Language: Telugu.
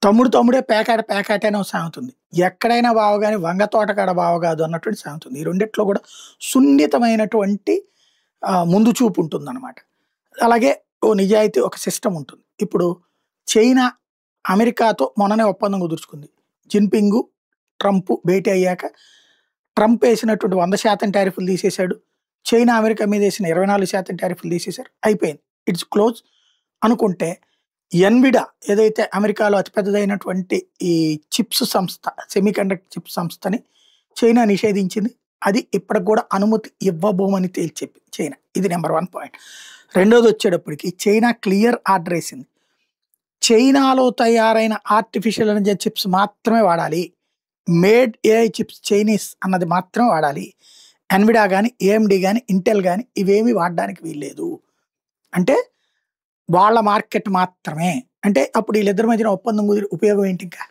తమ్ముడు తమ్ముడే పేకాట పేకాటే అని ఒక సామెత ఉంది. ఎక్కడైనా బావ గాని వంగ తోటకాడ బావ కాదు అన్నటువంటి సామెత ఉంది. ఈ రెండిట్లో కూడా సున్నితమైనటువంటి ముందు చూపు ఉంటుందన్నమాట. అలాగే ఓ నిజాయితీ ఒక సిస్టమ్ ఉంటుంది. ఇప్పుడు చైనా అమెరికాతో మొన్ననే ఒప్పందం కుదుర్చుకుంది. జిన్పింగ్ ట్రంప్ భేటీ అయ్యాక ట్రంప్ వేసినటువంటి 100% టారిఫ్లు తీసేశాడు. చైనా అమెరికా మీద వేసిన 24% టారిఫ్లు తీసేశారు. అయిపోయింది. ఇట్స్ క్లోజ్ అనుకుంటే ఎన్విడా ఏదైతే అమెరికాలో అతిపెద్దదైనటువంటి ఈ చిప్స్ సంస్థ, సెమీకండక్టర్ చిప్స్ సంస్థని చైనా నిషేధించింది. అది ఇప్పటికి కూడా అనుమతి ఇవ్వబోమని తేల్చెప్పింది చైనా. ఇది నెంబర్ 1 పాయింట్. రెండోది వచ్చేటప్పటికి చైనా క్లియర్ ఆర్డర్ వేసింది. చైనాలో తయారైన ఆర్టిఫిషియల్ ఇంటెలిజెన్స్ చిప్స్ మాత్రమే వాడాలి. మేడ్ ఏఐ చిప్స్ చైనీస్ అన్నది మాత్రమే వాడాలి. ఎన్విడా కానీ, ఏఎండి కానీ, ఇంటెల్ కానీ ఇవేమి వాడడానికి వీల్లేదు. అంటే వాళ్ళ మార్కెట్ మాత్రమే. అంటే అప్పుడు వీళ్ళిద్దరి మధ్యన ఒప్పందం కుదిరి ఉపయోగం ఏంటి ఇంకా?